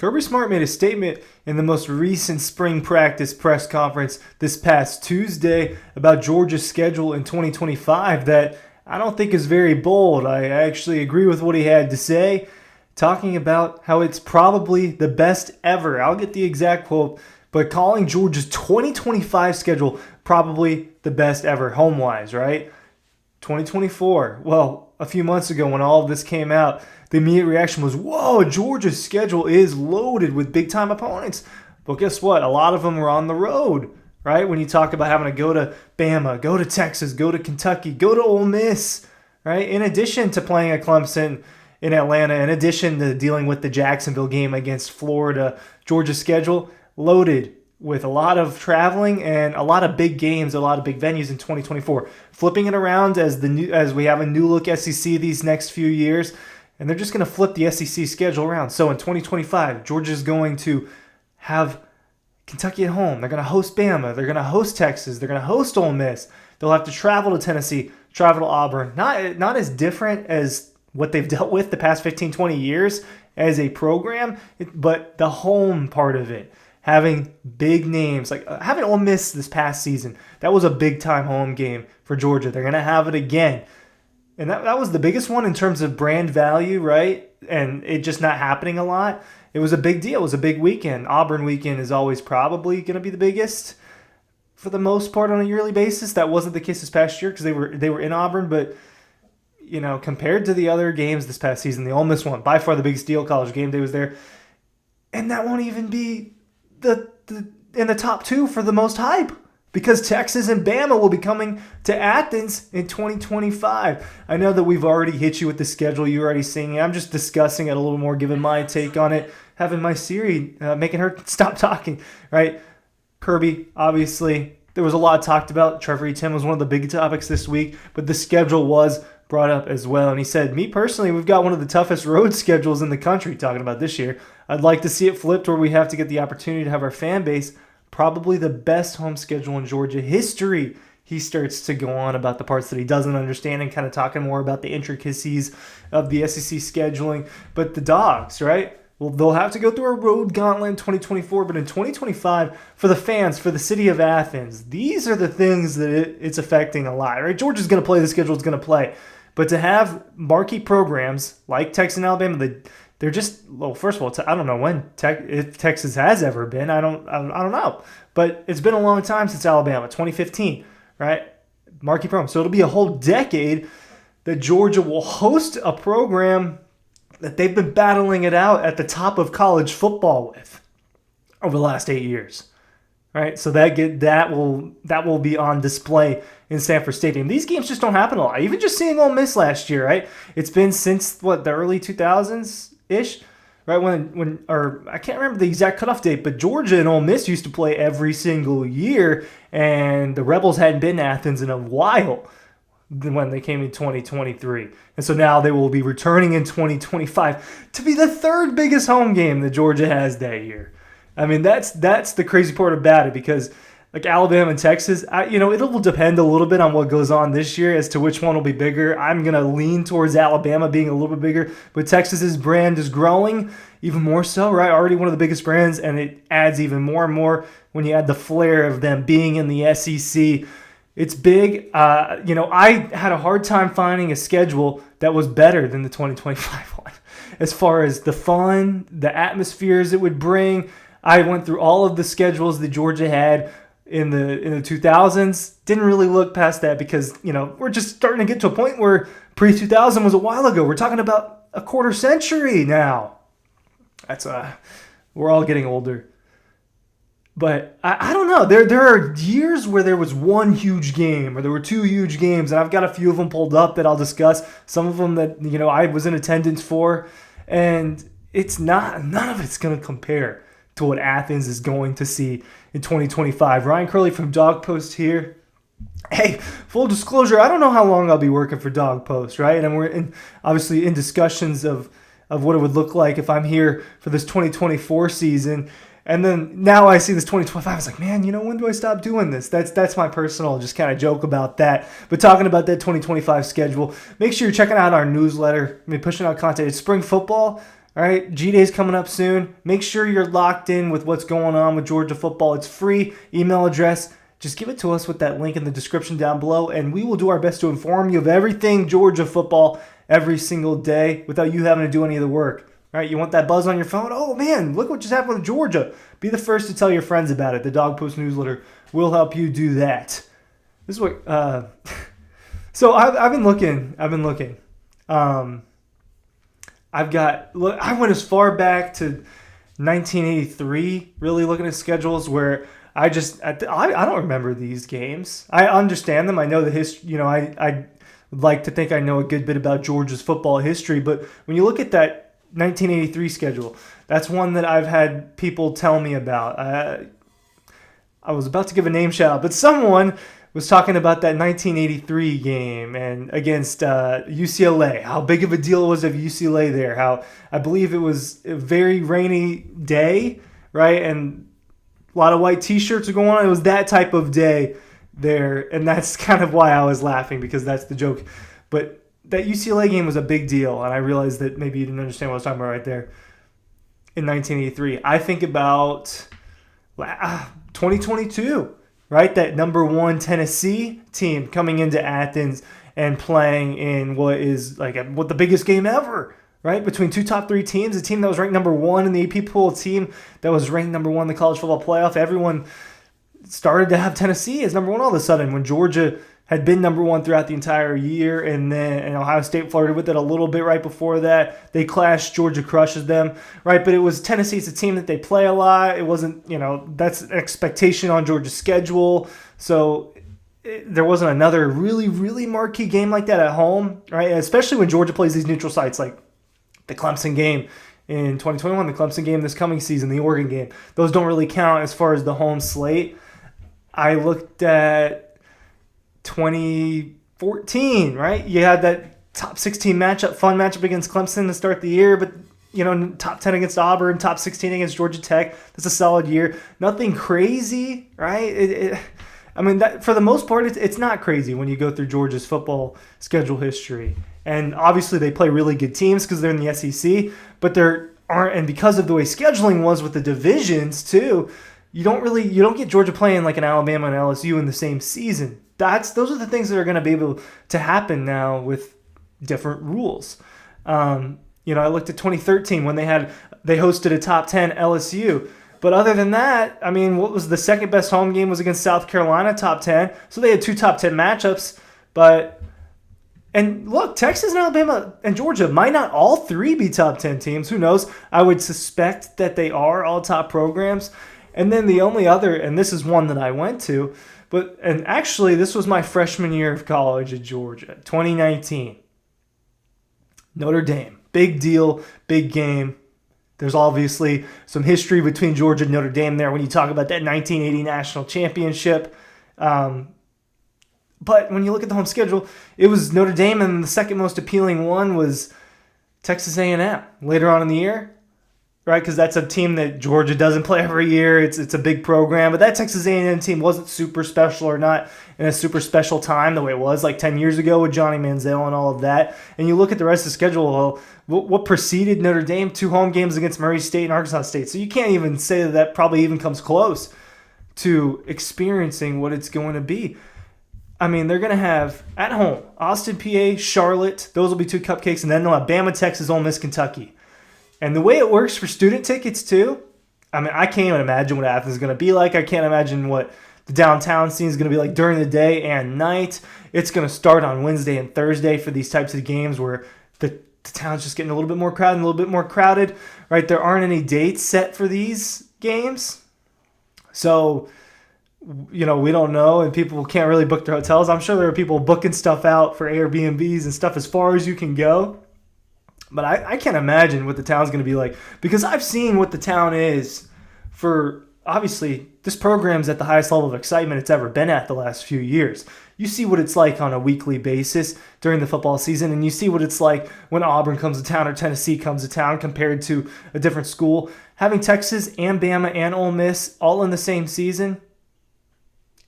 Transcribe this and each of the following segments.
Kirby Smart made a statement in the most recent spring practice press conference this past Tuesday about Georgia's schedule in 2025 that I don't think is very bold. I actually agree with what he had to say, talking about how it's probably the best ever. I'll get the exact quote, but calling Georgia's 2025 schedule probably the best ever home-wise, right? 2024. Well, a few months ago when all of this came out, the immediate reaction was, whoa, Georgia's schedule is loaded with big-time opponents. But guess what? A lot of them were on the road, right? When you talk about having to go to Bama, go to Texas, go to Kentucky, go to Ole Miss, right? In addition to playing at Clemson in Atlanta, in addition to dealing with the Jacksonville game against Florida, Georgia's schedule loaded with a lot of traveling and a lot of big games, a lot of big venues in 2024. Flipping it around as we have a new look SEC these next few years, and they're just going to flip the SEC schedule around. So in 2025, Georgia's going to have Kentucky at home. They're going to host Bama. They're going to host Texas. They're going to host Ole Miss. They'll have to travel to Tennessee, travel to Auburn. Not as different as what they've dealt with the past 15, 20 years as a program, but the home part of it. Having big names, like having Ole Miss this past season, that was a big-time home game for Georgia. They're going to have it again. And that was the biggest one in terms of brand value, right? And it just not happening a lot. It was a big deal. It was a big weekend. Auburn weekend is always probably going to be the biggest for the most part on a yearly basis. That wasn't the case this past year because they were in Auburn. But, compared to the other games this past season, the Ole Miss one, by far the biggest deal. College game day was there. And that won't even be in the top two for the most hype because Texas and Bama will be coming to Athens in 2025. I know that we've already hit you with the schedule. You're already seeing it. I'm just discussing it a little more, giving my take on it, having my Siri, making her stop talking, right? Kirby, obviously, there was a lot talked about. Trevor Etienne was one of the big topics this week, but the schedule was brought up as well. And he said, me personally, we've got one of the toughest road schedules in the country, talking about this year. I'd like to see it flipped where we have to get the opportunity to have our fan base probably the best home schedule in Georgia history. He starts to go on about the parts that he doesn't understand and kind of talking more about the intricacies of the SEC scheduling. But the Dogs, right? Well, they'll have to go through a road gauntlet in 2024, but in 2025, for the fans, for the city of Athens, these are the things that it's affecting a lot, right? Georgia's going to play the schedule it's going to play. But to have marquee programs like Texas and Alabama, they're just, well, first of all, I don't know when if Texas has ever been. I don't know. But it's been a long time since Alabama, 2015, right? Marquee program. So it'll be a whole decade that Georgia will host a program that they've been battling it out at the top of college football with over the last 8 years. Right? So that will be on display in Sanford Stadium. These games just don't happen a lot. Even just seeing Ole Miss last year, right? It's been since the early 2000s-ish, right? Or I can't remember the exact cutoff date, but Georgia and Ole Miss used to play every single year, and the Rebels hadn't been to Athens in a while when they came in 2023. And so now they will be returning in 2025 to be the third biggest home game that Georgia has that year. I mean, that's the crazy part about it because like Alabama and Texas, it will depend a little bit on what goes on this year as to which one will be bigger. I'm going to lean towards Alabama being a little bit bigger, but Texas's brand is growing even more so, right? Already one of the biggest brands, and it adds even more and more when you add the flair of them being in the SEC. It's big. I had a hard time finding a schedule that was better than the 2025 one. As far as the fun, the atmospheres it would bring, I went through all of the schedules that Georgia had in the 2000s. Didn't really look past that because, we're just starting to get to a point where pre-2000 was a while ago. We're talking about a quarter century now. We're all getting older. But I don't know. There are years where there was one huge game or there were two huge games, and I've got a few of them pulled up that I'll discuss. Some of them that, I was in attendance for, and none of it's going to compare to what Athens is going to see in 2025. Ryan Curley from Dawg Post here. Hey, full disclosure, I don't know how long I'll be working for Dawg Post, right? And we're obviously in discussions of what it would look like if I'm here for this 2024 season. And then now I see this 2025. I was like, man, when do I stop doing this? That's my personal just kind of joke about that. But talking about that 2025 schedule, make sure you're checking out our newsletter. Pushing out content. It's spring football, All right, G-Day's coming up soon. Make sure you're locked in with what's going on with Georgia football. It's free. Email address. Just give it to us with that link in the description down below, and we will do our best to inform you of everything Georgia football every single day without you having to do any of the work. All right, you want that buzz on your phone? Oh, man, look what just happened with Georgia. Be the first to tell your friends about it. The Dawg Post newsletter will help you do that. This is what... So I've been looking. I went as far back to 1983, really looking at schedules where I don't remember these games. I understand them. I know the history. I would like to think I know a good bit about Georgia's football history. But when you look at that 1983 schedule, that's one that I've had people tell me about. I was about to give a name shout out, but someone was talking about that 1983 game and against UCLA, how big of a deal it was of UCLA there, how I believe it was a very rainy day, right? And a lot of white T-shirts are going on. It was that type of day there, and that's kind of why I was laughing, because that's the joke. But that UCLA game was a big deal, and I realized that maybe you didn't understand what I was talking about right there. In 1983, I think about 2022. Right, that number 1 Tennessee team coming into Athens and playing in what the biggest game ever, right? Between two top 3 teams, a team that was ranked number 1 in the AP poll, a team that was ranked number 1 in the college football playoff. Everyone started to have Tennessee as number 1 all of a sudden when Georgia had been number 1 throughout the entire year, and then Ohio State flirted with it a little bit right before that. They clashed, Georgia crushes them, right? But it was Tennessee's a team that they play a lot. It wasn't, that's an expectation on Georgia's schedule. So there wasn't another really, really marquee game like that at home, right? Especially when Georgia plays these neutral sites like the Clemson game in 2021, the Clemson game this coming season, the Oregon game. Those don't really count as far as the home slate. I looked at 2014, right? You had that top 16 fun matchup against Clemson to start the year, but top 10 against Auburn, top 16 against Georgia Tech. That's a solid year. Nothing crazy, right? That for the most part, it's not crazy when you go through Georgia's football schedule history. And obviously, they play really good teams because they're in the SEC, but there aren't, and because of the way scheduling was with the divisions too, you don't get Georgia playing like an Alabama and LSU in the same season. Those are the things that are going to be able to happen now with different rules. I looked at 2013 when they hosted a top 10 LSU. But other than that, what was the second best home game was against South Carolina, top 10. So they had 2 top 10 matchups. And look, Texas and Alabama and Georgia might not all 3 be top 10 teams. Who knows? I would suspect that they are all top programs. And then the only other, and this is one that I went to, and actually this was my freshman year of college at Georgia, 2019. Notre Dame, big deal, big game. There's obviously some history between Georgia and Notre Dame there when you talk about that 1980 national championship. But when you look at the home schedule, it was Notre Dame, and the second most appealing one was Texas A&M later on in the year. Right, because that's a team that Georgia doesn't play every year. It's a big program, but that Texas A&M team wasn't super special, or not in a super special time the way it was like 10 years ago with Johnny Manziel and all of that. And you look at the rest of the schedule, what preceded Notre Dame? 2 home games against Murray State and Arkansas State. So you can't even say that probably even comes close to experiencing what it's going to be. They're going to have at home Austin, PA, Charlotte. Those will be 2 cupcakes, and then they'll have Bama, Texas, Ole Miss, Kentucky. And the way it works for student tickets, too, I can't even imagine what Athens is going to be like. I can't imagine what the downtown scene is going to be like during the day and night. It's going to start on Wednesday and Thursday for these types of games where the town's just getting a little bit more crowded, right? There aren't any dates set for these games. So, we don't know, and people can't really book their hotels. I'm sure there are people booking stuff out for Airbnbs and stuff as far as you can go. But I can't imagine what the town's going to be like, because I've seen what the town is for, obviously, this program's at the highest level of excitement it's ever been at the last few years. You see what it's like on a weekly basis during the football season, and you see what it's like when Auburn comes to town or Tennessee comes to town compared to a different school. Having Texas and Bama and Ole Miss all in the same season,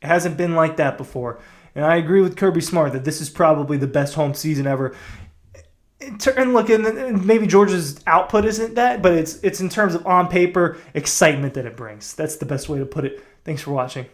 it hasn't been like that before. And I agree with Kirby Smart that this is probably the best home season ever. And look, and maybe Georgia's output isn't that, but it's in terms of on paper excitement that it brings. That's the best way to put it. Thanks for watching.